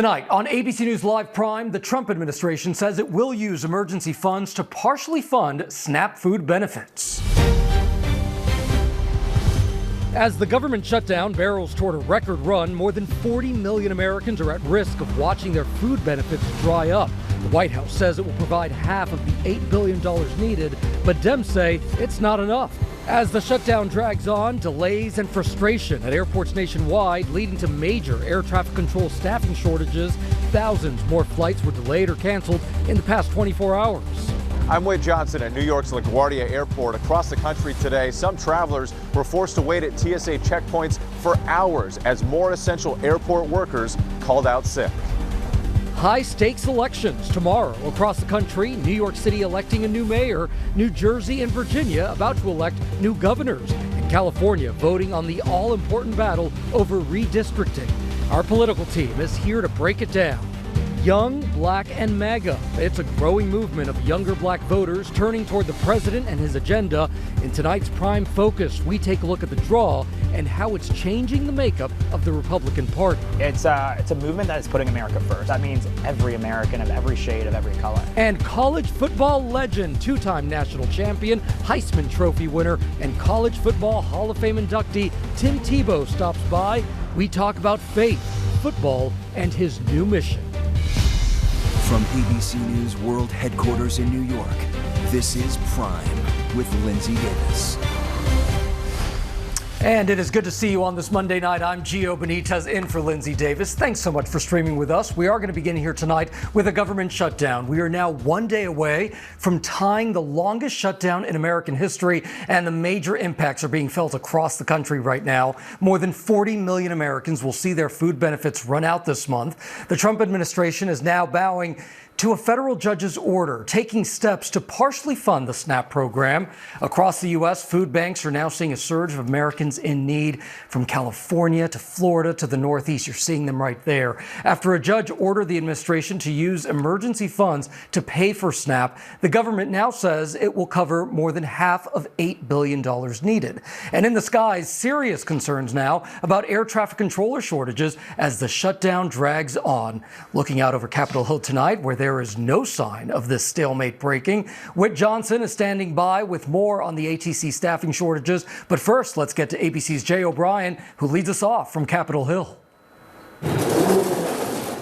Tonight on ABC News Live Prime, the Trump administration says it will use emergency funds to partially fund SNAP food benefits. As the government shutdown barrels toward a record run, more than 40 million Americans are at risk of watching their food benefits dry up. The White House says it will provide half of the $8 billion needed, but Dems say it's not enough. As the shutdown drags on, delays and frustration at airports nationwide leading to major air traffic control staffing shortages. Thousands more flights were delayed or canceled in the past 24 hours. I'm Wade Johnson at New York's LaGuardia Airport. Across the country today, some travelers were forced to wait at TSA checkpoints for hours as more essential airport workers called out sick. High-stakes elections tomorrow across the country. New York City electing a new mayor. New Jersey and Virginia about to elect new governors. And California voting on the all-important battle over redistricting. Our political team is here to break it down. Young, Black, and MAGA. It's a growing movement of younger Black voters turning toward the president and his agenda. In tonight's Prime Focus, we take a look at the draw and how it's changing the makeup of the Republican Party. It's a movement that is putting America first. That means every American of every shade, of every color. And college football legend, two-time national champion, Heisman Trophy winner, and College Football Hall of Fame inductee Tim Tebow stops by. We talk about faith, football, and his new mission. From ABC News World Headquarters in New York, this is Prime with Linsey Davis. And it is good to see you on this Monday night. I'm Gio Benitez in for Linsey Davis. Thanks so much for streaming with us. We are going to begin here tonight with a government shutdown. We are now 1 day away from tying the longest shutdown in American history, and the major impacts are being felt across the country right now. More than 40 million Americans will see their food benefits run out this month. The Trump administration is now bowing to a federal judge's order, taking steps to partially fund the SNAP program. Across the U.S., food banks are now seeing a surge of Americans in need. From California to Florida to the Northeast, you're seeing them right there. After a judge ordered the administration to use emergency funds to pay for SNAP, the government now says it will cover more than half of $8 billion needed. And in the skies, serious concerns now about air traffic controller shortages as the shutdown drags on. Looking out over Capitol Hill tonight, where there is no sign of this stalemate breaking. Whit Johnson is standing by with more on the ATC staffing shortages. But first, let's get to ABC's Jay O'Brien, who leads us off from Capitol Hill.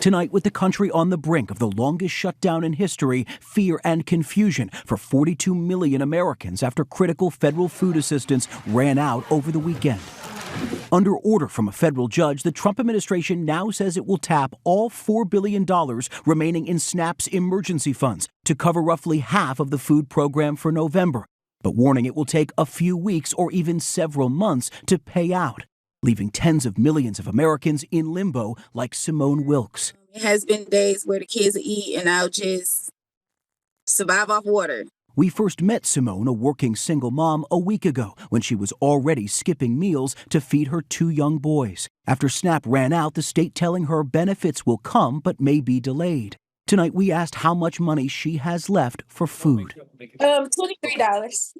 Tonight, with the country on the brink of the longest shutdown in history, fear and confusion for 42 million Americans after critical federal food assistance ran out over the weekend. Under order from a federal judge, the Trump administration now says it will tap all $4 billion remaining in SNAP's emergency funds to cover roughly half of the food program for November, but warning it will take a few weeks or even several months to pay out, leaving tens of millions of Americans in limbo like Simone Wilkes. It has been days where the kids eat and I'll just survive off water. We first met Simone, a working single mom, a week ago when she was already skipping meals to feed her 2 young boys. After SNAP ran out, the state telling her benefits will come but may be delayed. Tonight, we asked how much money she has left for food. $23.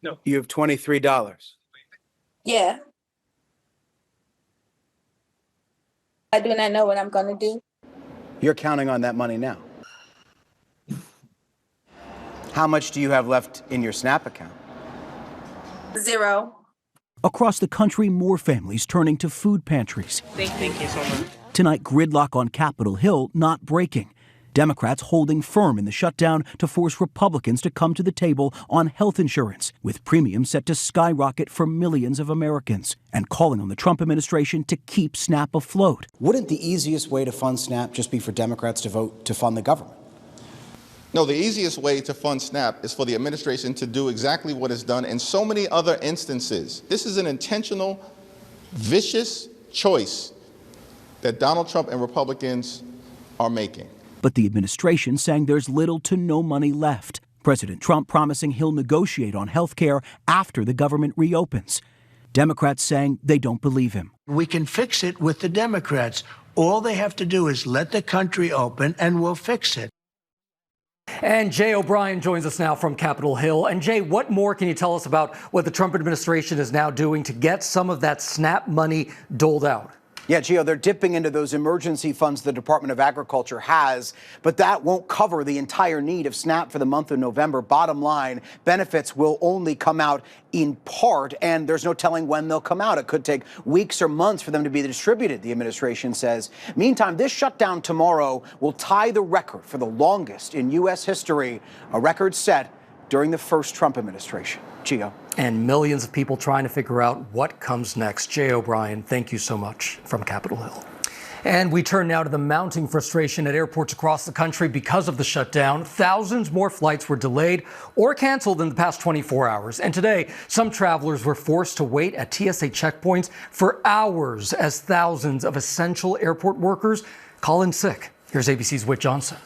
No. You have $23. Yeah. I do not know what I'm going to do. You're counting on that money now. How much do you have left in your SNAP account? 0. Across the country, more families turning to food pantries. Thank you so much. Tonight, gridlock on Capitol Hill not breaking. Democrats holding firm in the shutdown to force Republicans to come to the table on health insurance, with premiums set to skyrocket for millions of Americans, and calling on the Trump administration to keep SNAP afloat. Wouldn't the easiest way to fund SNAP just be for Democrats to vote to fund the government? No, the easiest way to fund SNAP is for the administration to do exactly what it's done in so many other instances. This is an intentional, vicious choice that Donald Trump and Republicans are making. But the administration saying there's little to no money left. President Trump promising he'll negotiate on health care after the government reopens. Democrats saying they don't believe him. We can fix it with the Democrats. All they have to do is let the country open and we'll fix it. And Jay O'Brien joins us now from Capitol Hill. And Jay, what more can you tell us about what the Trump administration is now doing to get some of that SNAP money doled out? Yeah, Gio, they're dipping into those emergency funds the Department of Agriculture has, but that won't cover the entire need of SNAP for the month of November. Bottom line, benefits will only come out in part, and there's no telling when they'll come out. It could take weeks or months for them to be distributed, the administration says. Meantime, this shutdown tomorrow will tie the record for the longest in U.S. history, a record set during the first Trump administration. Gio. And millions of people trying to figure out what comes next. Jay O'Brien, thank you so much from Capitol Hill. And we turn now to the mounting frustration at airports across the country because of the shutdown. Thousands more flights were delayed or canceled in the past 24 hours. And today, some travelers were forced to wait at TSA checkpoints for hours as thousands of essential airport workers call in sick. Here's ABC's Whit Johnson.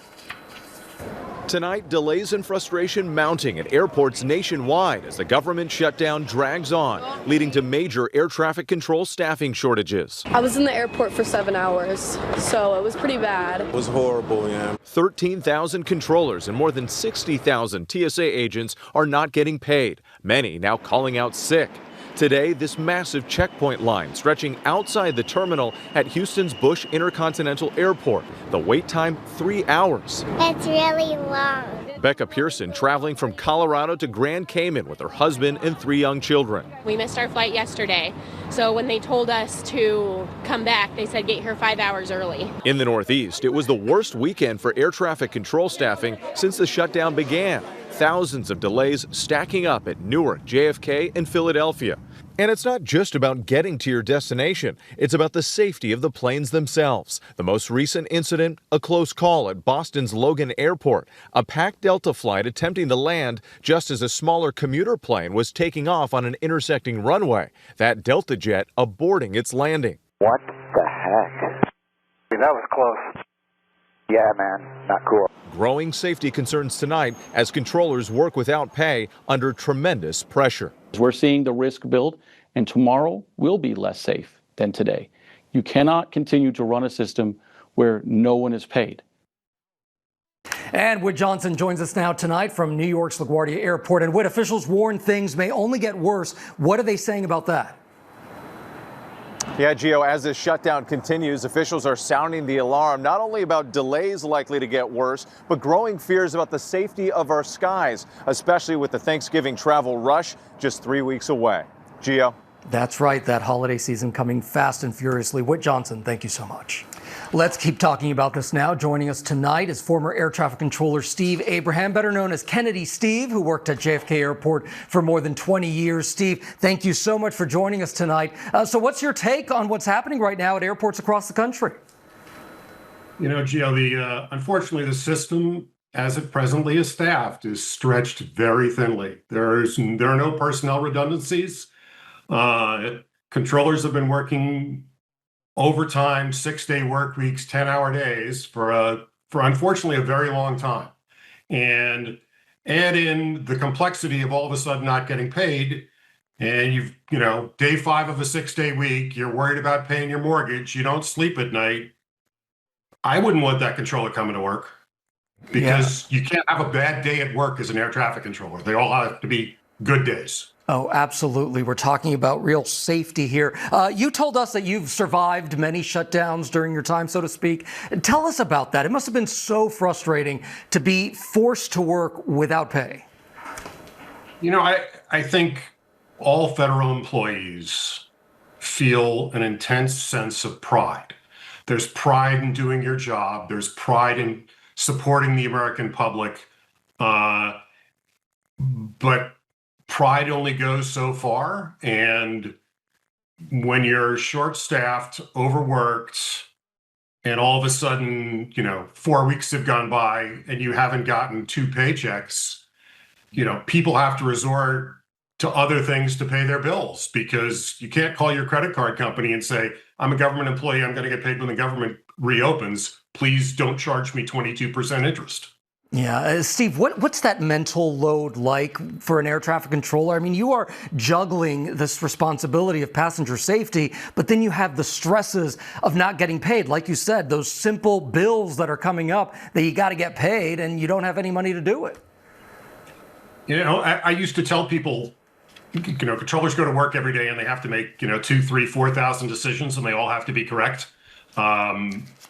Tonight, delays and frustration mounting at airports nationwide as the government shutdown drags on, leading to major air traffic control staffing shortages. I was in the airport for 7 hours, so it was pretty bad. It was horrible, yeah. 13,000 controllers and more than 60,000 TSA agents are not getting paid, many now calling out sick. Today, this massive checkpoint line stretching outside the terminal at Houston's Bush Intercontinental Airport. The wait time, 3 hours. It's really long. Becca Pearson traveling from Colorado to Grand Cayman with her husband and 3 young children. We missed our flight yesterday, so when they told us to come back, they said get here 5 hours early. In the Northeast, it was the worst weekend for air traffic control staffing since the shutdown began. Thousands of delays stacking up at Newark, JFK, and Philadelphia. And it's not just about getting to your destination. It's about the safety of the planes themselves. The most recent incident, a close call at Boston's Logan Airport. A packed Delta flight attempting to land just as a smaller commuter plane was taking off on an intersecting runway. That Delta jet aborting its landing. What the heck? That was close. Yeah, man, not cool. Growing safety concerns tonight as controllers work without pay under tremendous pressure. We're seeing the risk build, and tomorrow will be less safe than today. You cannot continue to run a system where no one is paid. And Whit Johnson joins us now tonight from New York's LaGuardia Airport. And Whit, officials warn things may only get worse. What are they saying about that? Yeah, Gio, as this shutdown continues, officials are sounding the alarm, not only about delays likely to get worse, but growing fears about the safety of our skies, especially with the Thanksgiving travel rush just 3 weeks away. Gio. That's right. That holiday season coming fast and furiously. Whit Johnson, thank you so much. Let's keep talking about this now. Joining us tonight is former air traffic controller Steve Abraham, better known as Kennedy Steve, who worked at JFK Airport for more than 20 years. Steve, thank you so much for joining us tonight. So what's your take on what's happening right now at airports across the country? You know, Gio, unfortunately, the system as it presently is staffed is stretched very thinly. There are no personnel redundancies. Controllers have been working overtime, 6-day work weeks, 10-hour days for unfortunately a very long time. And add in the complexity of all of a sudden not getting paid, and day 5 of a 6-day week, you're worried about paying your mortgage, you don't sleep at night. I wouldn't want that controller coming to work because you can't have a bad day at work as an air traffic controller. They all have to be good days. Oh, absolutely. We're talking about real safety here. You told us that you've survived many shutdowns during your time, so to speak. Tell us about that. It must have been so frustrating to be forced to work without pay. You know, I think all federal employees feel an intense sense of pride. There's pride in doing your job. There's pride in supporting the American public. But pride only goes so far. And when you're short-staffed, overworked, and all of a sudden, 4 weeks have gone by and you haven't gotten 2 paychecks, people have to resort to other things to pay their bills because you can't call your credit card company and say, I'm a government employee, I'm going to get paid when the government reopens. Please don't charge me 22% interest. Yeah. Steve, what's that mental load like for an air traffic controller? I mean, you are juggling this responsibility of passenger safety, but then you have the stresses of not getting paid. Like you said, those simple bills that are coming up that you got to get paid and you don't have any money to do it. I used to tell people controllers go to work every day and they have to make, 2, 3, 4,000 decisions, and they all have to be correct.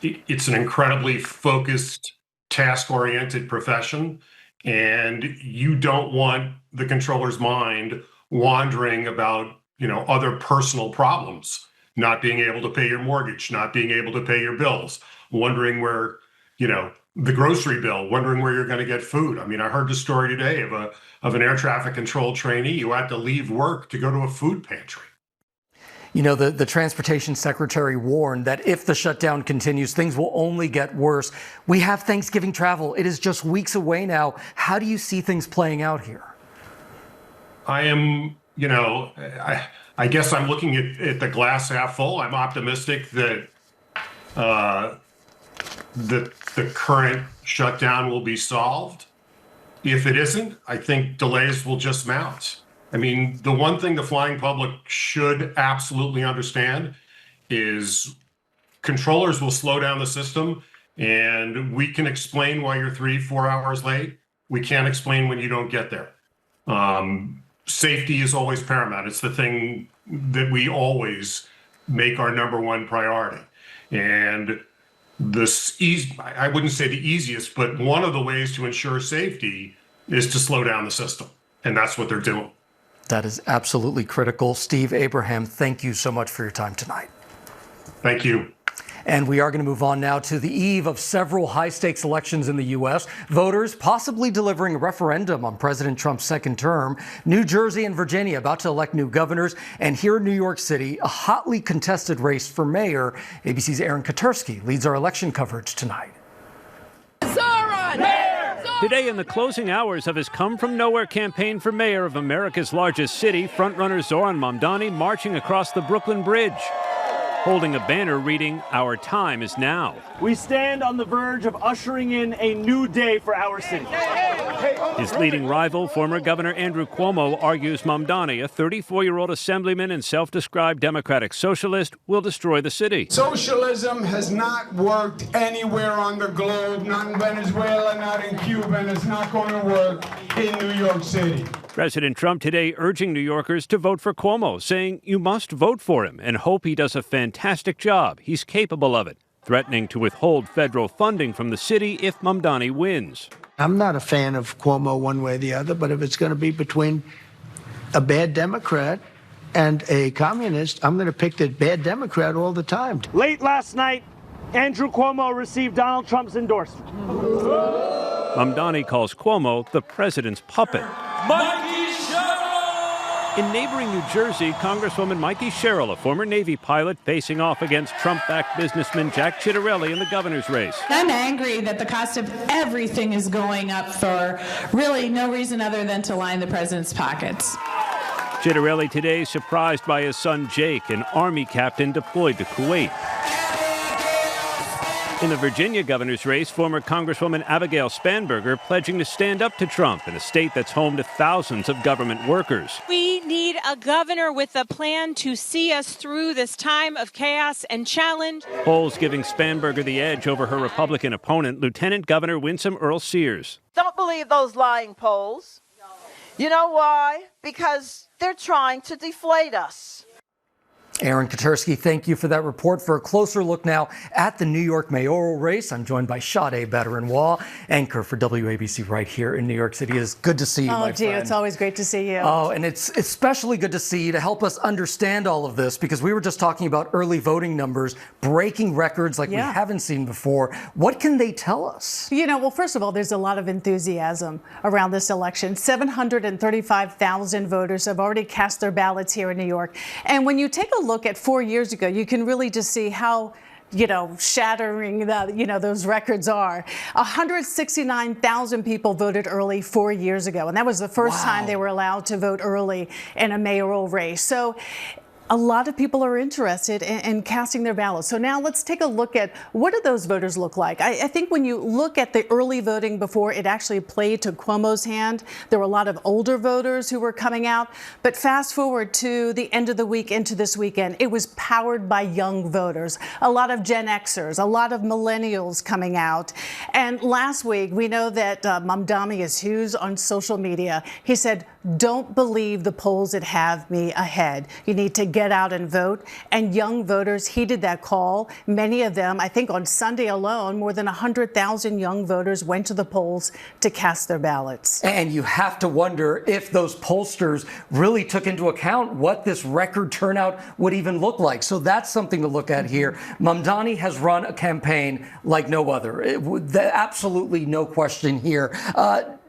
It's an incredibly focused, task-oriented profession, and you don't want the controller's mind wandering about, other personal problems, not being able to pay your mortgage, not being able to pay your bills, wondering where, the grocery bill, wondering where you're going to get food. I mean, I heard the story today of an air traffic control trainee who had to leave work to go to a food pantry. The transportation secretary warned that if the shutdown continues, things will only get worse. We have Thanksgiving travel. It is just weeks away now. How do you see things playing out here? I am, I guess I'm looking at the glass half full. I'm optimistic that the current shutdown will be solved. If it isn't, I think delays will just mount. I mean, the one thing the flying public should absolutely understand is controllers will slow down the system, and we can explain why you're 3-4 hours late. We can't explain when you don't get there. Safety is always paramount. It's the thing that we always make our number one priority. And I wouldn't say the easiest, but one of the ways to ensure safety is to slow down the system. And that's what they're doing. That is absolutely critical. Steve Abraham, thank you so much for your time tonight. Thank you. And we are going to move on now to the eve of several high-stakes elections in the U.S. Voters possibly delivering a referendum on President Trump's second term. New Jersey and Virginia about to elect new governors. And here in New York City, a hotly contested race for mayor. ABC's Aaron Katersky leads our election coverage tonight. Today, in the closing hours of his come-from-nowhere campaign for mayor of America's largest city, frontrunner Zohran Mamdani marching across the Brooklyn Bridge, holding a banner reading, "Our time is now." We stand on the verge of ushering in a new day for our city. His leading rival, former Governor Andrew Cuomo, argues Mamdani, a 34-year-old assemblyman and self-described democratic socialist, will destroy the city. Socialism has not worked anywhere on the globe, not in Venezuela, not in Cuba, and it's not going to work in New York City. President Trump today urging New Yorkers to vote for Cuomo, saying you must vote for him and hope he does a fantastic job. He's capable of it, threatening to withhold federal funding from the city if Mamdani wins. I'm not a fan of Cuomo one way or the other, but if it's going to be between a bad Democrat and a communist, I'm going to pick the bad Democrat all the time. Late last night, Andrew Cuomo received Donald Trump's endorsement. Mamdani calls Cuomo the president's puppet. In neighboring New Jersey, Congresswoman Mikey Sherrill, a former Navy pilot, facing off against Trump-backed businessman Jack Ciattarelli in the governor's race. I'm angry that the cost of everything is going up for really no reason other than to line the president's pockets. Ciattarelli today surprised by his son Jake, an Army captain deployed to Kuwait. In the Virginia governor's race, former Congresswoman Abigail Spanberger pledging to stand up to Trump in a state that's home to thousands of government workers. We need a governor with a plan to see us through this time of chaos and challenge. Polls giving Spanberger the edge over her Republican opponent, Lieutenant Governor Winsome Earl-Sears. Don't believe those lying polls. You know why? Because they're trying to deflate us. Aaron Katersky, thank you for that report. For a closer look now at the New York mayoral race, I'm joined by Sade Badarin-Wah, anchor for WABC right here in New York City. It is good to see you, my Gio, friend. it's always great to see you. Oh, and it's especially good to see you to help us understand all of this, because we were just talking about early voting numbers, breaking records like we haven't seen before. What can they tell us? Well, first of all, there's a lot of enthusiasm around this election. 735,000 voters have already cast their ballots here in New York. And when you take a look at 4 years ago, you can really just see how shattering those records are. 169,000 people voted early 4 years ago, and that was the first time they were allowed to vote early in a mayoral race. So a lot of people are interested in casting their ballots. So now let's take a look at what do those voters look like. I think when you look at the early voting before, it actually played to Cuomo's hand. There were a lot of older voters who were coming out. But fast forward to the end of the week into this weekend, it was powered by young voters, a lot of Gen Xers, a lot of millennials coming out. And last week, we know that Mamdani is huge on social media. He said, don't believe the polls that have me ahead. You need to get out and vote. And young voters heeded that call. Many of them, I think on Sunday alone, more than 100,000 young voters went to the polls to cast their ballots. And you have to wonder if those pollsters really took into account what this record turnout would even look like. So that's something to look at here. Mamdani has run a campaign like no other. Absolutely no question here.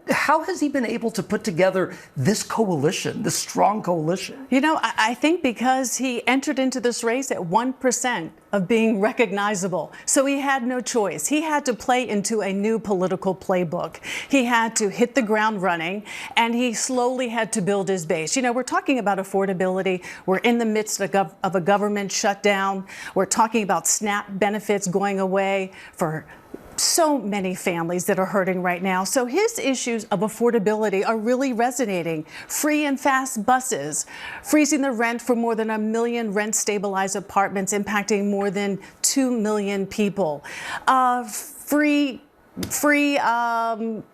How has he been able to put together this coalition, this strong coalition? You know, I think because he entered into this race at 1% of being recognizable. So he had no choice. He had to play into a new political playbook. He had to hit the ground running, and he slowly had to build his base. You know, we're talking about affordability. We're in the midst of a government shutdown. We're talking about SNAP benefits going away for so many families that are hurting right now. So his issues of affordability are really resonating. Free and fast buses, freezing the rent for more than 1 million rent-stabilized apartments, impacting more than 2 million people. Free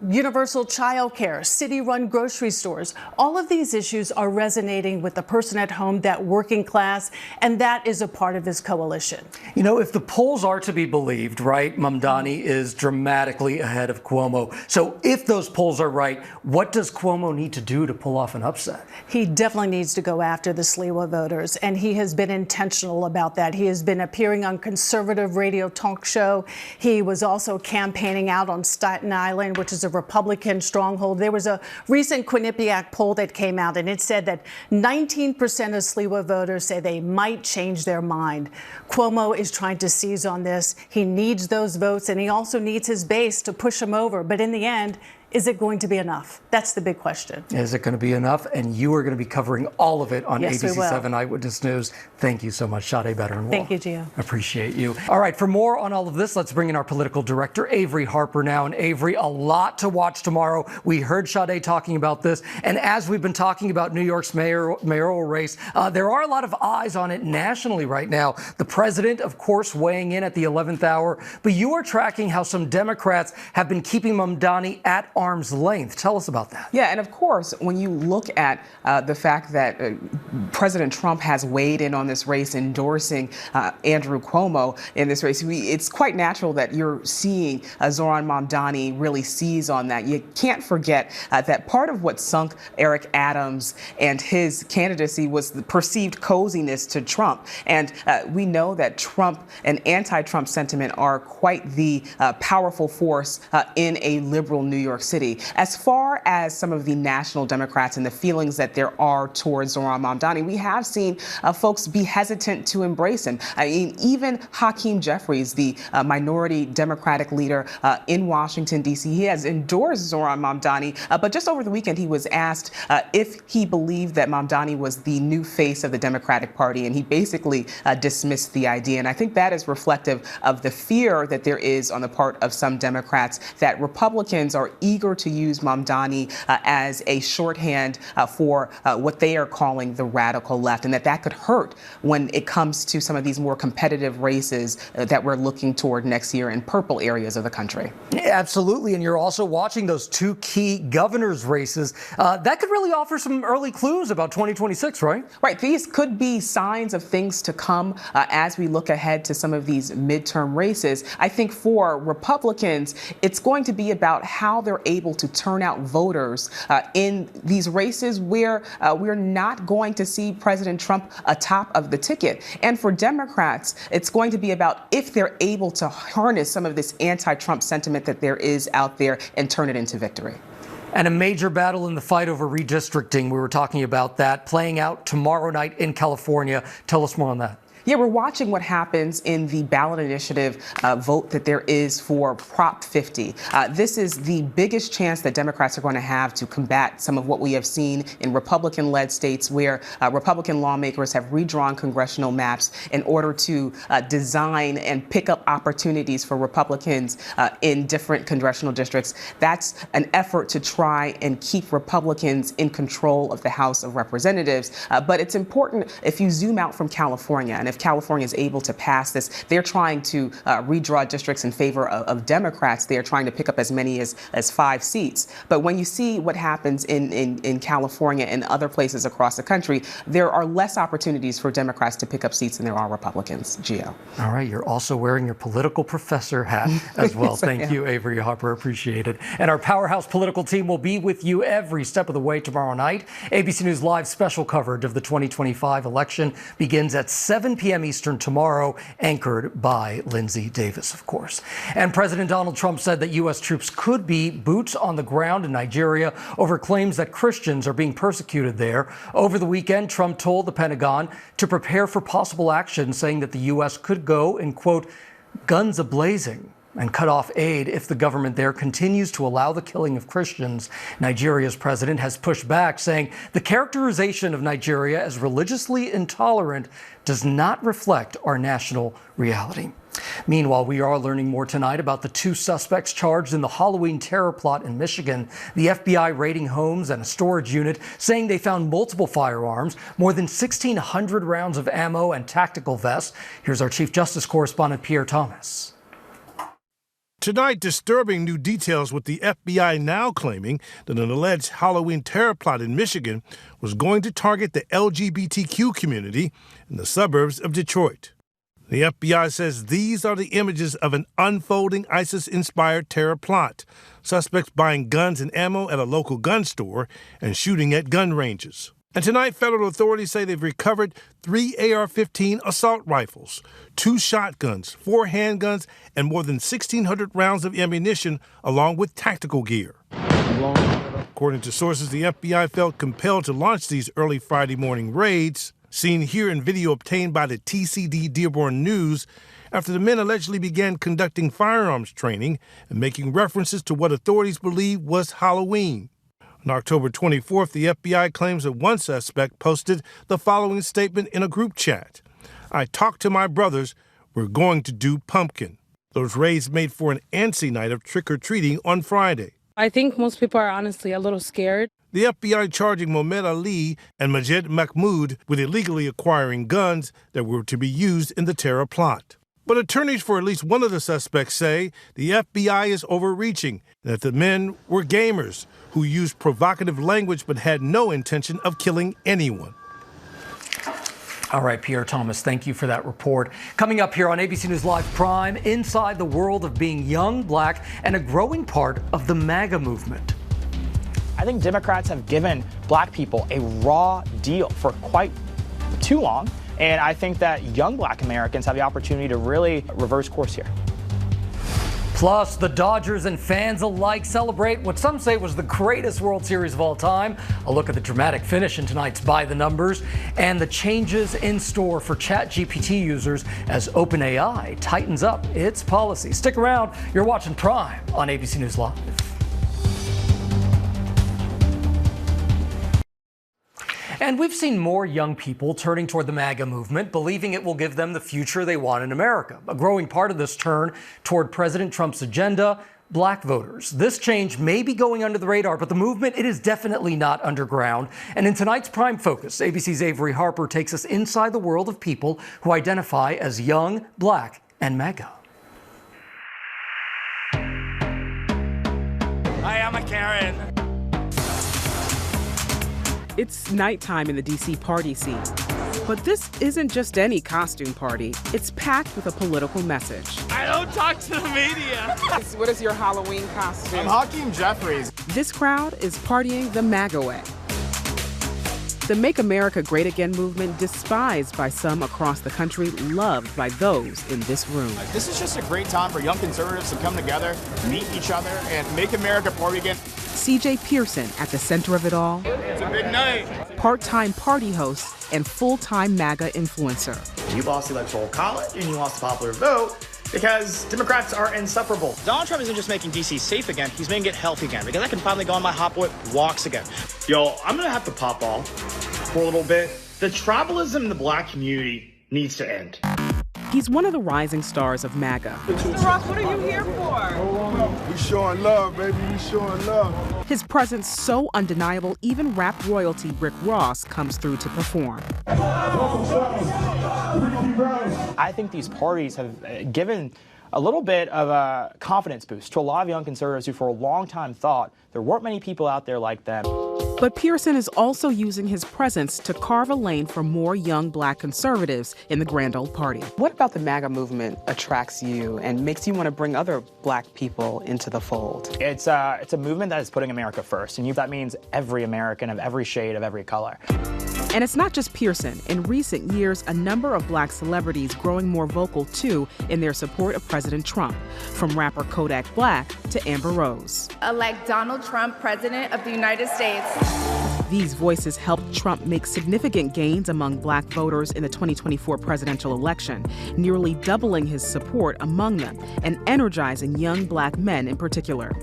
universal child care, city-run grocery stores. All of these issues are resonating with the person at home, that working class, and that is a part of his coalition. You know, if the polls are to be believed, right, Mamdani is dramatically ahead of Cuomo. So if those polls are right, what does Cuomo need to do to pull off an upset? He definitely needs to go after the Sliwa voters, and he has been intentional about that. He has been appearing on conservative radio talk show. He was also campaigning out on Staten Island, which is a Republican stronghold. There was a recent Quinnipiac poll that came out, and it said that 19% of Sliwa voters say they might change their mind. Cuomo is trying to seize on this. He needs those votes, and he also needs his base to push him over. But in the end, is it going to be enough? That's the big question. Is it going to be enough? And you are going to be covering all of it on Yes, ABC7 Eyewitness News. Thank you so much, Sade Veteran. Thank you, Gio. Appreciate you. All right, for more on all of this, let's bring in our political director, Avery Harper now. And Avery, a lot to watch tomorrow. We heard Sade talking about this. And as we've been talking about New York's mayoral race, there are a lot of eyes on it nationally right now. The president, of course, weighing in at the 11th hour. But you are tracking how some Democrats have been keeping Mamdani at arm's length. Tell us about that. Yeah, and of course, when you look at the fact that President Trump has weighed in on this race, endorsing Andrew Cuomo in this race, it's quite natural that you're seeing Zohran Mamdani really seize on that. You can't forget that part of what sunk Eric Adams and his candidacy was the perceived coziness to Trump. And we know that Trump and anti-Trump sentiment are quite the powerful force in a liberal New York City. As far as some of the national Democrats and the feelings that there are towards Zohran Mamdani, we have seen folks be hesitant to embrace him. I mean, even Hakeem Jeffries, the minority Democratic leader in Washington, D.C., he has endorsed Zohran Mamdani. But just over the weekend, he was asked if he believed that Mamdani was the new face of the Democratic Party, and he basically dismissed the idea. And I think that is reflective of the fear that there is on the part of some Democrats that Republicans are eager to use Mamdani as a shorthand for what they are calling the radical left, and that could hurt when it comes to some of these more competitive races that we're looking toward next year in purple areas of the country. Yeah, absolutely, and you're also watching those two key governor's races. That could really offer some early clues about 2026, right? Right. These could be signs of things to come as we look ahead to some of these midterm races. I think for Republicans, it's going to be about how they're able to turn out voters in these races where we're not going to see President Trump atop of the ticket. And for Democrats, it's going to be about if they're able to harness some of this anti-Trump sentiment that there is out there and turn it into victory. And a major battle in the fight over redistricting. We were talking about that playing out tomorrow night in California. Tell us more on that. Yeah, we're watching what happens in the ballot initiative vote that there is for Prop 50. This is the biggest chance that Democrats are going to have to combat some of what we have seen in Republican-led states where Republican lawmakers have redrawn congressional maps in order to design and pick up opportunities for Republicans in different congressional districts. That's an effort to try and keep Republicans in control of the House of Representatives. But it's important if you zoom out from California and if if California is able to pass this, they're trying to redraw districts in favor of Democrats. They're trying to pick up as many as 5 seats. But when you see what happens in California and other places across the country, there are less opportunities for Democrats to pick up seats than there are Republicans, Gio. All right, you're also wearing your political professor hat as well. Yes, Thank you, Avery Harper. Appreciate it. And our powerhouse political team will be with you every step of the way tomorrow night. ABC News Live special coverage of the 2025 election begins at 7 p.m. Eastern tomorrow, anchored by Linsey Davis, of course. And President Donald Trump said that U.S. troops could be boots on the ground in Nigeria over claims that Christians are being persecuted there. Over the weekend, Trump told the Pentagon to prepare for possible action, saying that the U.S. could go in, quote, guns a-blazing and cut off aid if the government there continues to allow the killing of Christians. Nigeria's president has pushed back, saying the characterization of Nigeria as religiously intolerant does not reflect our national reality. Meanwhile, we are learning more tonight about the 2 suspects charged in the Halloween terror plot in Michigan. The FBI raiding homes and a storage unit, saying they found multiple firearms, more than 1,600 rounds of ammo and tactical vests. Here's our Chief Justice correspondent, Pierre Thomas. Tonight, disturbing new details with the FBI now claiming that an alleged Halloween terror plot in Michigan was going to target the LGBTQ community in the suburbs of Detroit. The FBI says these are the images of an unfolding ISIS-inspired terror plot. Suspects buying guns and ammo at a local gun store and shooting at gun ranges. And tonight, federal authorities say they've recovered 3 AR-15 assault rifles, 2 shotguns, 4 handguns, and more than 1,600 rounds of ammunition, along with tactical gear. According to sources, the FBI felt compelled to launch these early Friday morning raids, seen here in video obtained by the TCD Dearborn News, after the men allegedly began conducting firearms training and making references to what authorities believe was Halloween. On October 24th, the FBI claims that one suspect posted the following statement in a group chat. "I talked to my brothers. We're going to do pumpkin." Those raids made for an antsy night of trick-or-treating on Friday. I think most people are honestly a little scared. The FBI charging Mohamed Ali and Majed Mahmoud with illegally acquiring guns that were to be used in the terror plot. But attorneys for at least one of the suspects say the FBI is overreaching, and that the men were gamers who used provocative language but had no intention of killing anyone. All right, Pierre Thomas, thank you for that report. Coming up here on ABC News Live Prime, inside the world of being young, black, and a growing part of the MAGA movement. I think Democrats have given black people a raw deal for quite too long. And I think that young black Americans have the opportunity to really reverse course here. Plus, the Dodgers and fans alike celebrate what some say was the greatest World Series of all time. A look at the dramatic finish in tonight's By the Numbers and the changes in store for ChatGPT users as OpenAI tightens up its policy. Stick around. You're watching Prime on ABC News Live. And we've seen more young people turning toward the MAGA movement, believing it will give them the future they want in America. A growing part of this turn toward President Trump's agenda, black voters. This change may be going under the radar, but the movement, it is definitely not underground. And in tonight's Prime Focus, ABC's Avery Harper takes us inside the world of people who identify as young, black, and MAGA. Hi, I'm a Karen. It's nighttime in the D.C. party scene. But this isn't just any costume party. It's packed with a political message. I don't talk to the media. What is your Halloween costume? I'm Hakeem Jeffries. This crowd is partying the MAGA way. The Make America Great Again movement, despised by some across the country, loved by those in this room. This is just a great time for young conservatives to come together, meet each other, and make America party again. C.J. Pearson at the center of it all. It's a big night. Part-time party host and full-time MAGA influencer. You lost the Electoral College and you lost the popular vote because Democrats are insufferable. Donald Trump isn't just making D.C. safe again, he's making it healthy again, because I can finally go on my Hot Boy walks again. Yo, I'm gonna have to pop off for a little bit. The tribalism in the black community needs to end. He's one of the rising stars of MAGA. Mr. Ross, what are you here for? We showing love, baby. We showing love. His presence so undeniable, even rap royalty Rick Ross comes through to perform. Welcome, I think these parties have given a little bit of a confidence boost to a lot of young conservatives who for a long time thought there weren't many people out there like them. But Pearson is also using his presence to carve a lane for more young black conservatives in the grand old party. What about the MAGA movement attracts you and makes you want to bring other black people into the fold? It's a movement that is putting America first, and that means every American of every shade, of every color. And it's not just Pearson. In recent years, a number of black celebrities growing more vocal, too, in their support of President Trump, from rapper Kodak Black to Amber Rose. Elect Donald Trump president of the United States. These voices helped Trump make significant gains among black voters in the 2024 presidential election, nearly doubling his support among them and energizing young black men in particular.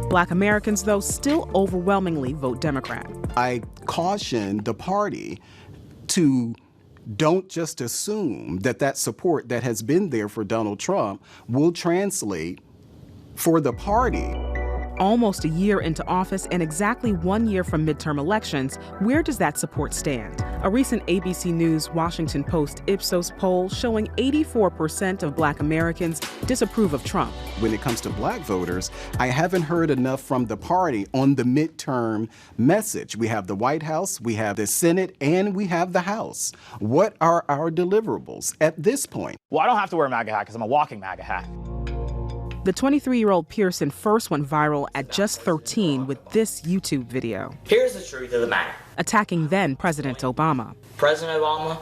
Black Americans, though, still overwhelmingly vote Democrat. I caution the party to don't just assume that support that has been there for Donald Trump will translate for the party. Almost a year into office and exactly 1 year from midterm elections, where does that support stand? A recent ABC News Washington Post Ipsos poll showing 84% of black Americans disapprove of Trump. When it comes to black voters, I haven't heard enough from the party on the midterm message. We have the White House, we have the Senate, and we have the House. What are our deliverables at this point? Well, I don't have to wear a MAGA hat because I'm a walking MAGA hat. The 23-year-old Pearson first went viral at just 13 with this YouTube video. Here's the truth of the matter. Attacking then President Obama. President Obama,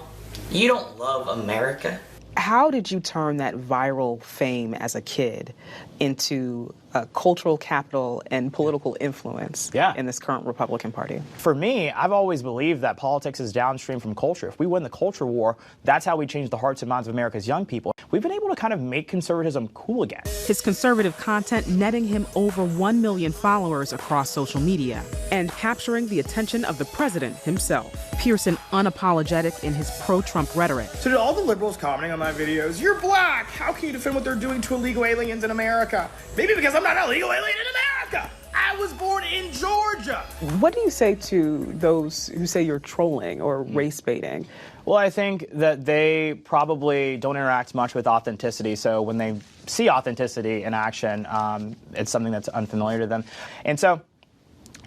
you don't love America. How did you turn that viral fame as a kid into cultural capital and political influence in this current Republican Party? For me, I've always believed that politics is downstream from culture. If we win the culture war, that's how we change the hearts and minds of America's young people. We've been able to kind of make conservatism cool again. His conservative content netting him over 1 million followers across social media and capturing the attention of the president himself. Pearson unapologetic in his pro-Trump rhetoric. So to all the liberals commenting on my videos, you're black. How can you defend what they're doing to illegal aliens in America? Maybe because I'm not an illegal alien in America. I was born in Georgia. What do you say to those who say you're trolling or race baiting? Well, I think that they probably don't interact much with authenticity. So when they see authenticity in action, it's something that's unfamiliar to them. And so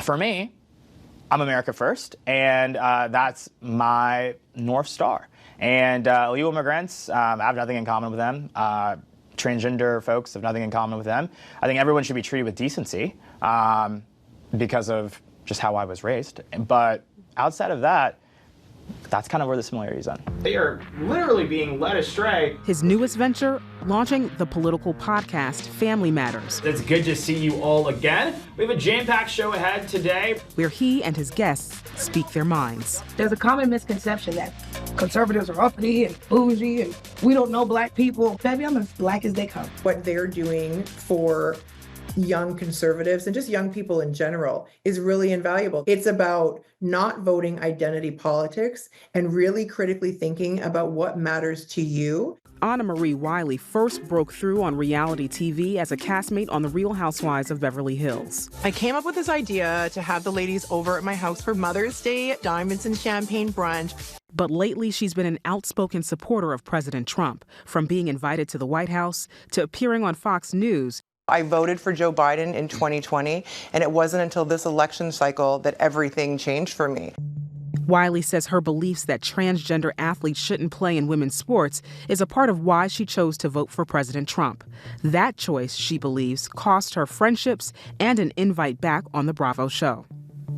for me, I'm America first, and that's my North Star. And illegal immigrants, I have nothing in common with them. Transgender folks have nothing in common with them. I think everyone should be treated with decency because of just how I was raised. But outside of that, that's kind of where the similarities are. They are literally being led astray. His newest venture, launching the political podcast Family Matters. It's good to see you all again. We have a jam-packed show ahead today, where he and his guests speak their minds. There's a common misconception that conservatives are uppity and bougie and we don't know black people. Baby, I'm as black as they come. What they're doing for young conservatives and just young people in general is really invaluable. It's about not voting identity politics and really critically thinking about what matters to you. Anna Marie Wiley first broke through on reality TV as a castmate on The Real Housewives of Beverly Hills. I came up with this idea to have the ladies over at my house for Mother's Day, diamonds and champagne brunch. But lately, she's been an outspoken supporter of President Trump, from being invited to the White House to appearing on Fox News. I voted for Joe Biden in 2020, and it wasn't until this election cycle that everything changed for me. Wiley says her beliefs that transgender athletes shouldn't play in women's sports is a part of why she chose to vote for President Trump. That choice, she believes, cost her friendships and an invite back on the Bravo show.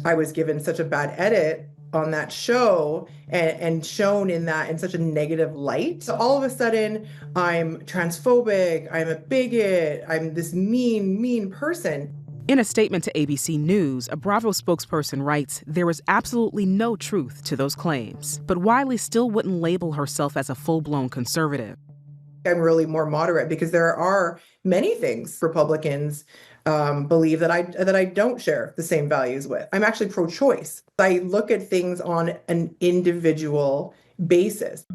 I was given such a bad edit on that show and shown in such a negative light. So all of a sudden, I'm transphobic, I'm a bigot, I'm this mean person. In a statement to ABC News, a Bravo spokesperson writes, there is absolutely no truth to those claims. But Wiley still wouldn't label herself as a full-blown conservative. I'm really more moderate because there are many things Republicans believe that I don't share the same values with. I'm actually pro-choice. I look at things on an individual basis.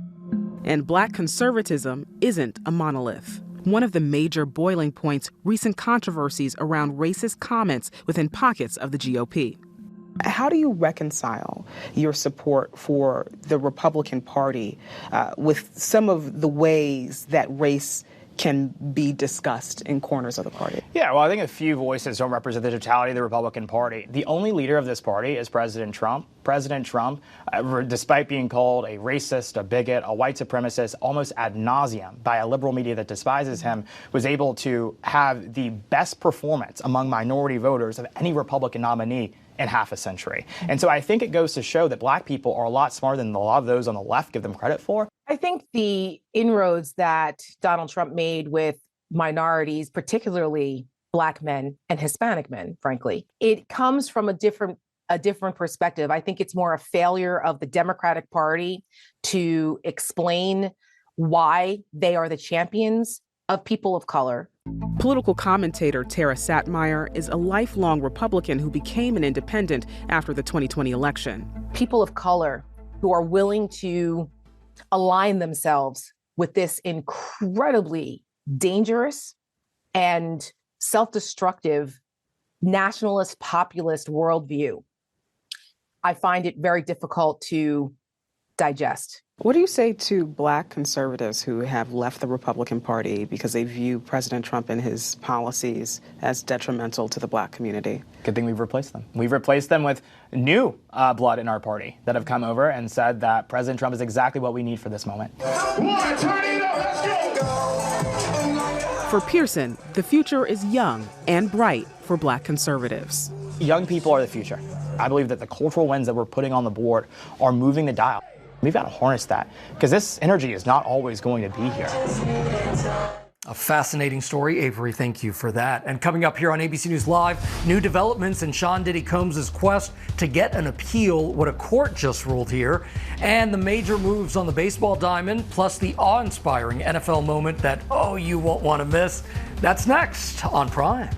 And black conservatism isn't a monolith. One of the major boiling points, recent controversies around racist comments within pockets of the GOP. How do you reconcile your support for the Republican Party with some of the ways that race can be discussed in corners of the party? Yeah, well, I think a few voices don't represent the totality of the Republican Party. The only leader of this party is President Trump. President Trump, despite being called a racist, a bigot, a white supremacist, almost ad nauseum by a liberal media that despises him, was able to have the best performance among minority voters of any Republican nominee in half a century. And so I think it goes to show that black people are a lot smarter than a lot of those on the left give them credit for. I think the inroads that Donald Trump made with minorities, particularly Black men and Hispanic men, frankly, it comes from a different perspective. I think it's more a failure of the Democratic Party to explain why they are the champions of people of color. Political commentator Tara Satmeyer is a lifelong Republican who became an independent after the 2020 election. People of color who are willing to align themselves with this incredibly dangerous and self-destructive nationalist populist worldview. I find it very difficult to digest. What do you say to black conservatives who have left the Republican Party because they view President Trump and his policies as detrimental to the black community? Good thing we've replaced them. We've replaced them with new blood in our party that have come over and said that President Trump is exactly what we need for this moment. For Pearson, the future is young and bright for black conservatives. Young people are the future. I believe that the cultural wins that we're putting on the board are moving the dial. We've got to harness that because this energy is not always going to be here. A fascinating story. Avery, thank you for that. And coming up here on ABC News Live, new developments in Sean Diddy Combs' quest to get an appeal, what a court just ruled here, and the major moves on the baseball diamond, plus the awe-inspiring NFL moment that, oh, you won't want to miss. That's next on Prime.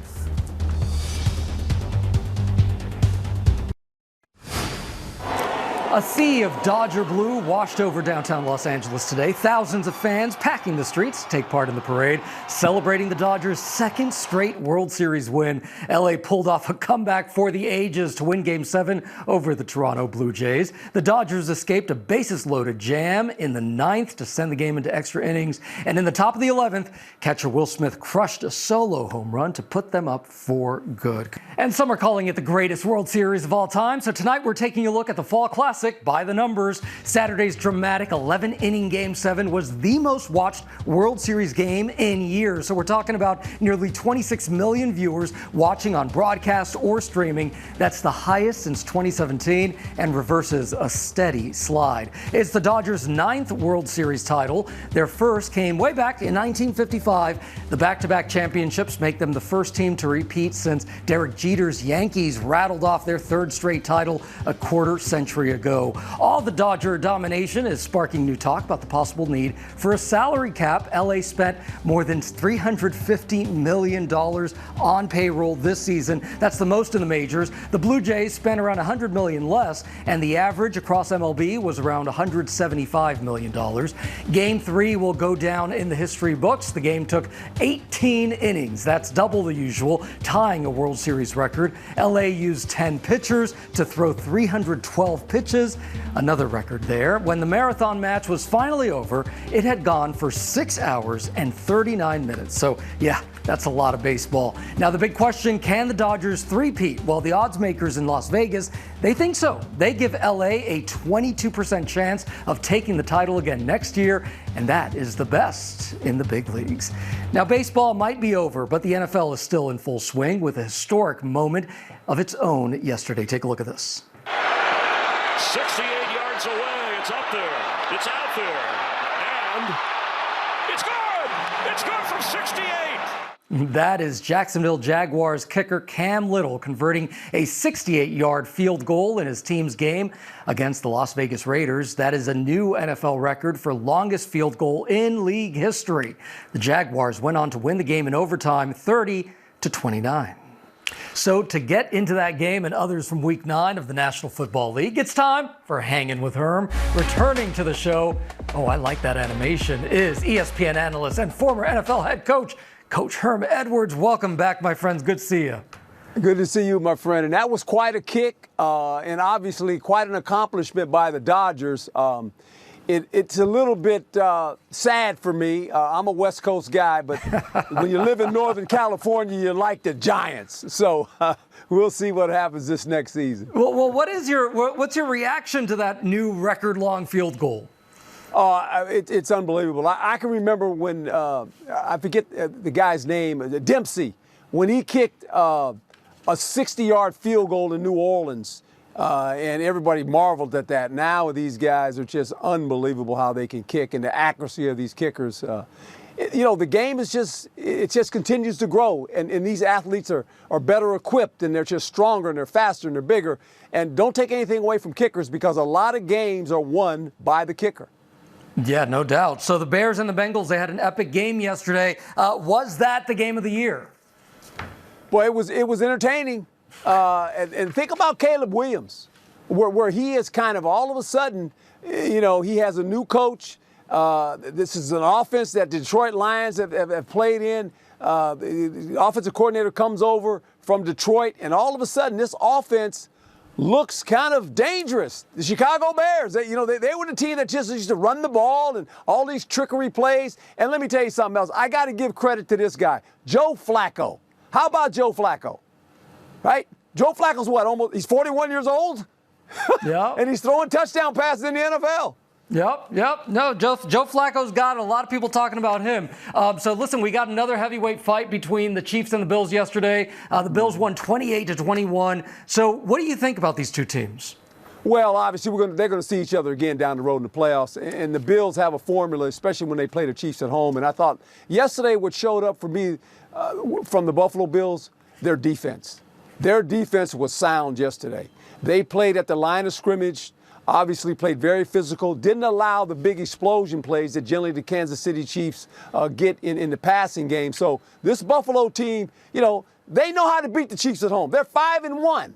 A sea of Dodger blue washed over downtown Los Angeles today. Thousands of fans packing the streets to take part in the parade, celebrating the Dodgers' second straight World Series win. LA pulled off a comeback for the ages to win Game 7 over the Toronto Blue Jays. The Dodgers escaped a bases-loaded jam in the 9th to send the game into extra innings. And in the top of the 11th, catcher Will Smith crushed a solo home run to put them up for good. And some are calling it the greatest World Series of all time. So tonight we're taking a look at the Fall Classic by the numbers. Saturday's dramatic 11-inning Game 7 was the most watched World Series game in years. So we're talking about nearly 26 million viewers watching on broadcast or streaming. That's the highest since 2017 and reverses a steady slide. It's the Dodgers' 9th World Series title. Their first came way back in 1955. The back-to-back championships make them the first team to repeat since Derek Jeter's Yankees rattled off their third straight title a quarter century ago. All the Dodger domination is sparking new talk about the possible need for a salary cap. LA spent more than $350 million on payroll this season. That's the most in the majors. The Blue Jays spent around $100 million less, and the average across MLB was around $175 million. Game 3 will go down in the history books. The game took 18 innings. That's double the usual, tying a World Series record. LA used 10 pitchers to throw 312 pitches. Another record there. When the marathon match was finally over, it had gone for 6 hours and 39 minutes. So, yeah, that's a lot of baseball. Now, the big question, can the Dodgers three-peat? Well, the odds makers in Las Vegas, they think so. They give LA a 22% chance of taking the title again next year, and that is the best in the big leagues. Now, baseball might be over, but the NFL is still in full swing with a historic moment of its own yesterday. Take a look at this. 68 yards away, it's up there, it's out there, and it's good! It's good from 68! That is Jacksonville Jaguars kicker Cam Little converting a 68-yard field goal in his team's game against the Las Vegas Raiders. That is a new NFL record for longest field goal in league history. The Jaguars went on to win the game in overtime 30-29. So to get into that game and others from Week 9 of the National Football League, it's time for Hanging with Herm. Returning to the show, oh, I like that animation, is ESPN analyst and former NFL head coach, Coach Herm Edwards. Welcome back, my friends. Good to see you. Good to see you, my friend. And that was quite a kick, and obviously quite an accomplishment by the Dodgers. It's a little bit sad for me. I'm a West Coast guy, but when you live in Northern California, you like the Giants. So we'll see what happens this next season. Well, what's your reaction to that new record-long field goal? It's unbelievable. I can remember when, I forget the guy's name, Dempsey, when he kicked a 60-yard field goal in New Orleans. And everybody marveled at that. Now these guys are just unbelievable how they can kick, and the accuracy of these kickers. The game is just continues to grow, and these athletes are better equipped, and they're just stronger, and they're faster, and they're bigger. And don't take anything away from kickers, because a lot of games are won by the kicker. Yeah, no doubt. So the Bears and the Bengals, they had an epic game yesterday. Was that the game of the year? Boy, it was entertaining. And think about Caleb Williams, where he is kind of all of a sudden, he has a new coach. This is an offense that Detroit Lions have played in. The offensive coordinator comes over from Detroit, and all of a sudden this offense looks kind of dangerous. The Chicago Bears, they were the team that just used to run the ball and all these trickery plays. And let me tell you something else. I got to give credit to this guy, Joe Flacco. How about Joe Flacco? Right? Joe Flacco's he's 41 years old? Yeah. And he's throwing touchdown passes in the NFL. Yep. No, Joe Flacco's got a lot of people talking about him. So listen, we got another heavyweight fight between the Chiefs and the Bills yesterday. The Bills won 28-21. So what do you think about these two teams? Well, obviously they're going to see each other again down the road in the playoffs. And the Bills have a formula, especially when they play the Chiefs at home. And I thought yesterday what showed up for me from the Buffalo Bills, their defense. Their defense was sound yesterday. They played at the line of scrimmage, obviously played very physical, didn't allow the big explosion plays that generally the Kansas City Chiefs get in the passing game. So this Buffalo team, they know how to beat the Chiefs at home. They're 5-1.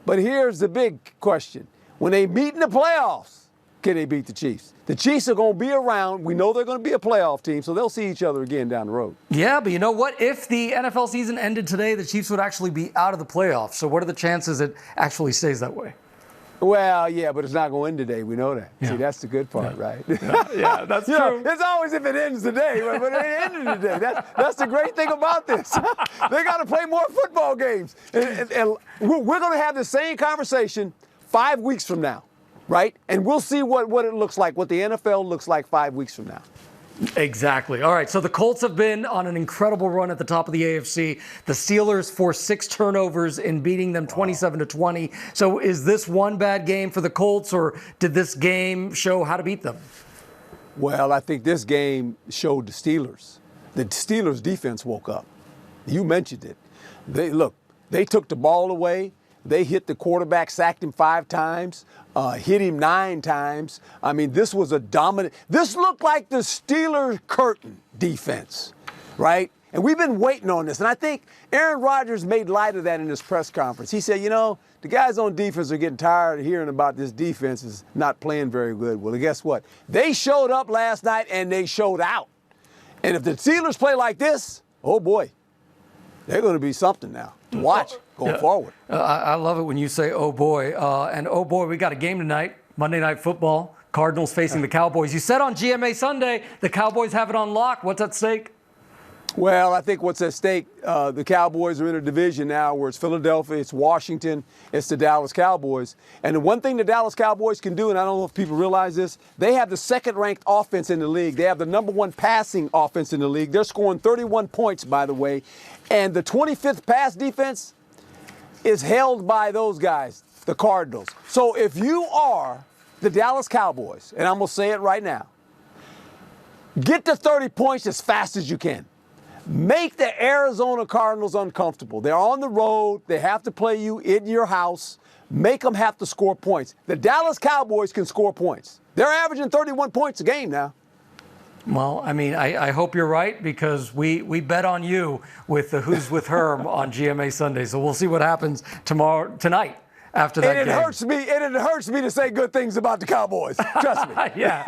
But here's the big question. When they meet in the playoffs, can they beat the Chiefs? The Chiefs are going to be around. We know they're going to be a playoff team, so they'll see each other again down the road. Yeah, but you know what? If the NFL season ended today, the Chiefs would actually be out of the playoffs. So what are the chances it actually stays that way? Well, yeah, but it's not going to end today. We know that. Yeah. See, that's the good part, right? Yeah, that's true. It's always if it ends today, but it ended today. That's the great thing about this. They got to play more football games. And we're going to have the same conversation 5 weeks from now. Right? And we'll see what it looks like, what the NFL looks like 5 weeks from now. Exactly. All right, so the Colts have been on an incredible run at the top of the AFC. The Steelers forced 6 turnovers in beating them 27-20. So is this one bad game for the Colts, or did this game show how to beat them? Well, I think this game showed the Steelers. The Steelers' defense woke up. You mentioned it. They took the ball away. They hit the quarterback, sacked him 5 times, hit him 9 times. I mean, this was a dominant. This looked like the Steelers' curtain defense, right? And we've been waiting on this. And I think Aaron Rodgers made light of that in his press conference. He said, the guys on defense are getting tired of hearing about this defense is not playing very good. Well, guess what? They showed up last night and they showed out. And if the Steelers play like this, oh boy, they're going to be something now. Watch going forward. I love it when you say, oh boy. And oh boy, we got a game tonight, Monday Night Football. Cardinals facing the Cowboys. You said on GMA Sunday, the Cowboys have it on lock. What's at stake? Well, I think what's at stake, the Cowboys are in a division now where it's Philadelphia, it's Washington, it's the Dallas Cowboys. And the one thing the Dallas Cowboys can do, and I don't know if people realize this, they have the second-ranked offense in the league. They have the #1 passing offense in the league. They're scoring 31 points, by the way. And the 25th pass defense is held by those guys, the Cardinals. So if you are the Dallas Cowboys, and I'm going to say it right now, get to 30 points as fast as you can. Make the Arizona Cardinals uncomfortable. They're on the road. They have to play you in your house. Make them have to score points. The Dallas Cowboys can score points. They're averaging 31 points a game now. Well, I mean, I hope you're right, because we bet on you with the Who's with Herm on GMA Sunday. So we'll see what happens tonight. After that game. It hurts me to say good things about the Cowboys. Trust me. Yeah,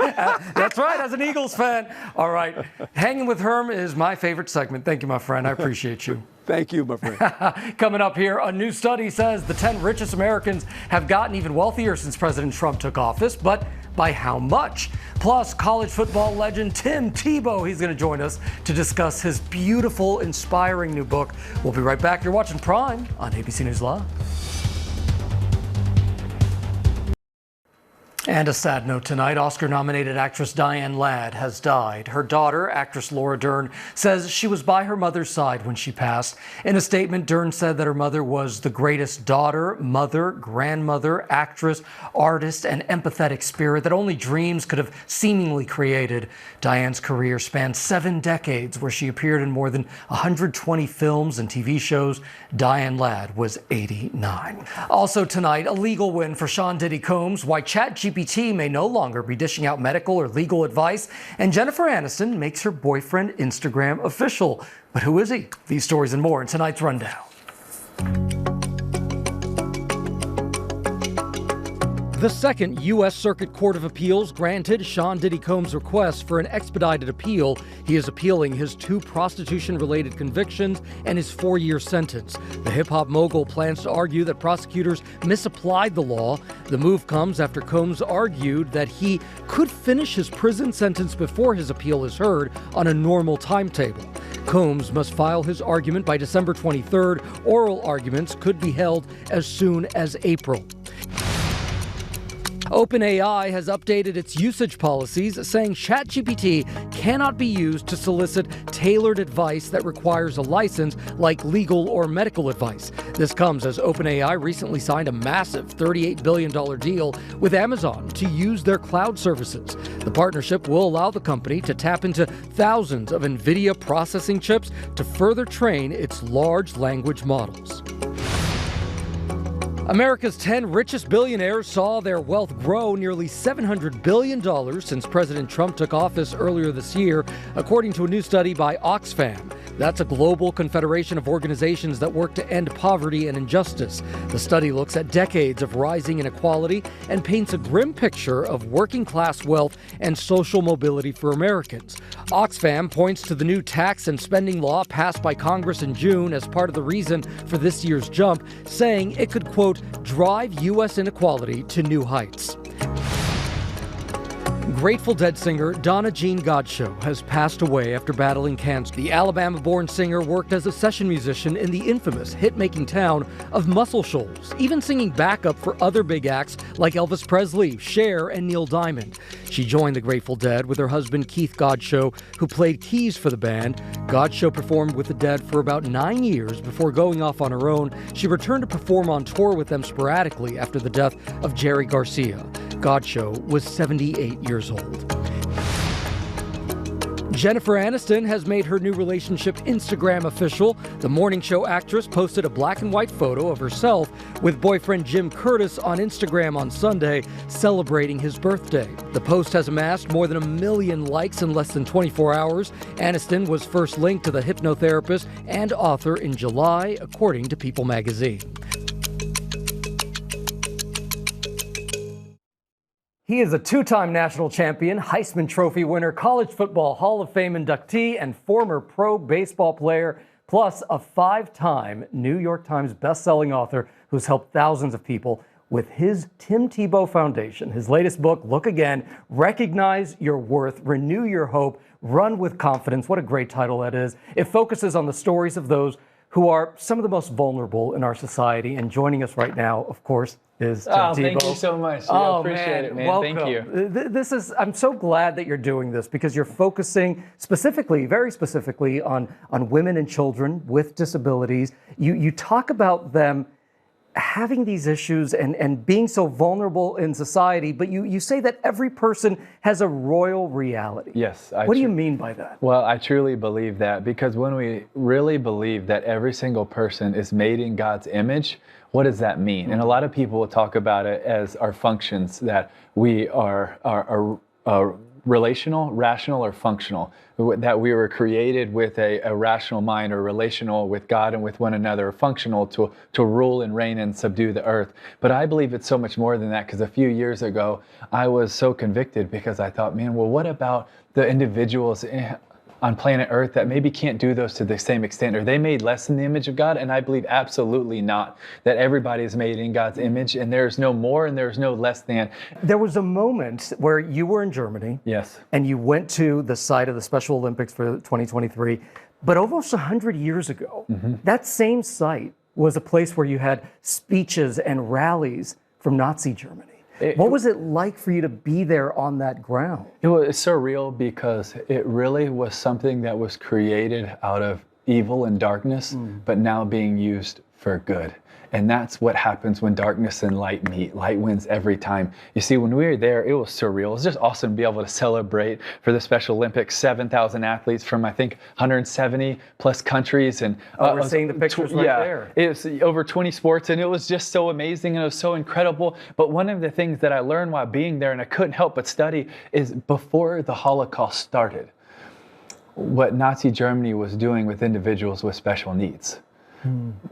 that's right, as an Eagles fan. All right. Hanging with Herm is my favorite segment. Thank you, my friend. I appreciate you. Thank you, my friend. Coming up here, a new study says the 10 richest Americans have gotten even wealthier since President Trump took office, but by how much? Plus, college football legend Tim Tebow, he's going to join us to discuss his beautiful, inspiring new book. We'll be right back. You're watching Prime on ABC News Live. And a sad note tonight, Oscar-nominated actress Diane Ladd has died. Her daughter, actress Laura Dern, says she was by her mother's side when she passed. In a statement, Dern said that her mother was the greatest daughter, mother, grandmother, actress, artist, and empathetic spirit that only dreams could have seemingly created. Diane's career spanned 7 decades, where she appeared in more than 120 films and TV shows. Diane Ladd was 89. Also tonight, a legal win for Sean Diddy Combs, why ChatGPT may no longer be dishing out medical or legal advice, and Jennifer Aniston makes her boyfriend Instagram official. But who is he? These stories and more in tonight's Rundown. The Second U.S. Circuit Court of Appeals granted Sean Diddy Combs' request for an expedited appeal. He is appealing his 2 prostitution-related convictions and his 4-year sentence. The hip-hop mogul plans to argue that prosecutors misapplied the law. The move comes after Combs argued that he could finish his prison sentence before his appeal is heard on a normal timetable. Combs must file his argument by December 23rd. Oral arguments could be held as soon as April. OpenAI has updated its usage policies, saying ChatGPT cannot be used to solicit tailored advice that requires a license, like legal or medical advice. This comes as OpenAI recently signed a massive $38 billion deal with Amazon to use their cloud services. The partnership will allow the company to tap into thousands of NVIDIA processing chips to further train its large language models. America's 10 richest billionaires saw their wealth grow nearly $700 billion since President Trump took office earlier this year, according to a new study by Oxfam. That's a global confederation of organizations that work to end poverty and injustice. The study looks at decades of rising inequality and paints a grim picture of working-class wealth and social mobility for Americans. Oxfam points to the new tax and spending law passed by Congress in June as part of the reason for this year's jump, saying it could, quote, drive U.S. inequality to new heights. Grateful Dead singer Donna Jean Godchaux has passed away after battling cancer. The Alabama-born singer worked as a session musician in the infamous hit-making town of Muscle Shoals, even singing backup for other big acts like Elvis Presley, Cher, and Neil Diamond. She joined the Grateful Dead with her husband Keith Godchaux, who played keys for the band. Godchaux performed with the Dead for about 9 years before going off on her own. She returned to perform on tour with them sporadically after the death of Jerry Garcia. Godchaux was 78 years old. Jennifer Aniston has made her new relationship Instagram official. The morning show actress posted a black and white photo of herself with boyfriend Jim Curtis on Instagram on Sunday, celebrating his birthday. The post has amassed more than 1 million likes in less than 24 hours. Aniston was first linked to the hypnotherapist and author in July, according to People magazine. He is a 2-time national champion, Heisman Trophy winner, College Football Hall of Fame inductee, and former pro baseball player, plus a 5-time New York Times best-selling author who's helped thousands of people with his Tim Tebow Foundation. His latest book, Look Again, Recognize Your Worth, Renew Your Hope, Run with Confidence. What a great title that is. It focuses on the stories of those who are some of the most vulnerable in our society. And joining us right now, of course, is Tim Tebow. Thank you so much. I appreciate it, man. Welcome. Thank you. I'm so glad that you're doing this because you're focusing specifically, very specifically, on women and children with disabilities. You talk about them having these issues and being so vulnerable in society, but you say that every person has a royal reality. Yes. What do you mean by that? Well, I truly believe that, because when we really believe that every single person is made in God's image, what does that mean? And a lot of people will talk about it as our functions, that we are relational, rational, or functional, that we were created with a rational mind, or relational with God and with one another, or functional to rule and reign and subdue the earth. But I believe it's so much more than that, because a few years ago, I was so convicted because I thought, man, well, what about the individuals on planet Earth that maybe can't do those to the same extent, or they made less in the image of God, and I believe absolutely not, that everybody is made in God's image, and there's no more and there's no less than. There was a moment where you were in Germany. Yes. And you went to the site of the Special Olympics for 2023, but almost 100 years ago, that same site was a place where you had speeches and rallies from Nazi Germany. What was it like for you to be there on that ground? It was surreal because it really was something that was created out of evil and darkness, but now being used for good. And that's what happens when darkness and light meet. Light wins every time. You see, when we were there, it was surreal. It was just awesome to be able to celebrate for the Special Olympics, 7,000 athletes from, I think, 170 plus countries. And we're seeing the pictures right there. It was over 20 sports, and it was just so amazing, and it was so incredible. But one of the things that I learned while being there, and I couldn't help but study, is before the Holocaust started, what Nazi Germany was doing with individuals with special needs.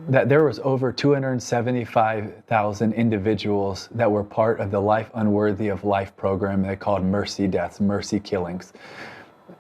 That there was over 275,000 individuals that were part of the Life Unworthy of Life program they called mercy deaths, mercy killings.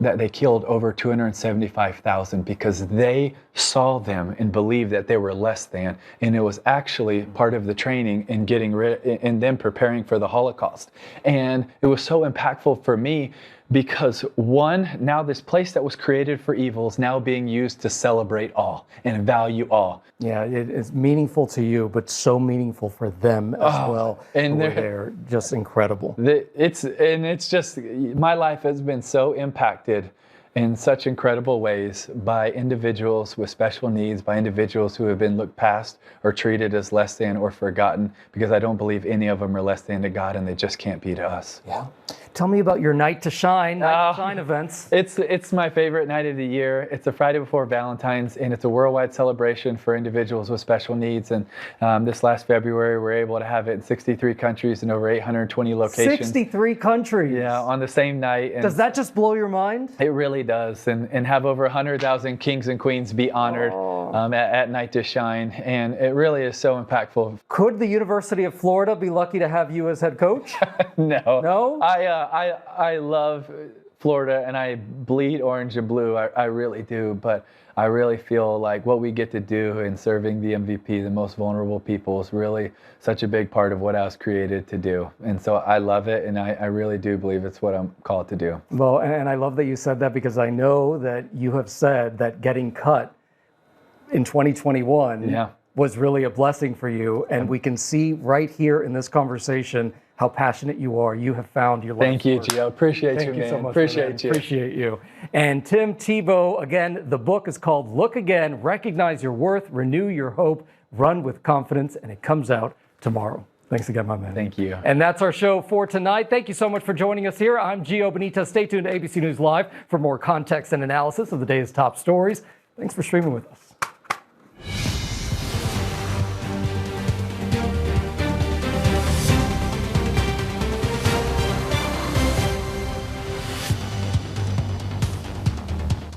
That they killed over 275,000 because they saw them and believed that they were less than, and it was actually part of the training in getting rid and them preparing for the Holocaust. And it was so impactful for me because one, now this place that was created for evil is now being used to celebrate all and value all. Yeah, it is meaningful to you, but so meaningful for them as well. And they're just incredible. It's just, my life has been so impacted in such incredible ways by individuals with special needs, by individuals who have been looked past or treated as less than or forgotten, because I don't believe any of them are less than to God, and they just can't be to us. Yeah. Tell me about your Night to Shine events. It's my favorite night of the year. It's the Friday before Valentine's, and it's a worldwide celebration for individuals with special needs. And this last February, we were able to have it in 63 countries and over 820 locations. 63 countries? Yeah, on the same night. And does that just blow your mind? It really does. And have over 100,000 kings and queens be honored at Night to Shine. And it really is so impactful. Could the University of Florida be lucky to have you as head coach? No. No? I love Florida, and I bleed orange and blue. I really do. But I really feel like what we get to do in serving the MVP, the most vulnerable people, is really such a big part of what I was created to do. And so I love it, and I really do believe it's what I'm called to do. Well, and I love that you said that, because I know that you have said that getting cut in 2021 was really a blessing for you. And we can see right here in this conversation how passionate you are. You have found your life. Thank you, Gio. Appreciate you, man. Thank you so much. Appreciate you. Appreciate you. And Tim Tebow, again, the book is called Look Again, Recognize Your Worth, Renew Your Hope, Run with Confidence, and it comes out tomorrow. Thanks again, my man. Thank you. And that's our show for tonight. Thank you so much for joining us here. I'm Gio Benitez. Stay tuned to ABC News Live for more context and analysis of the day's top stories. Thanks for streaming with us.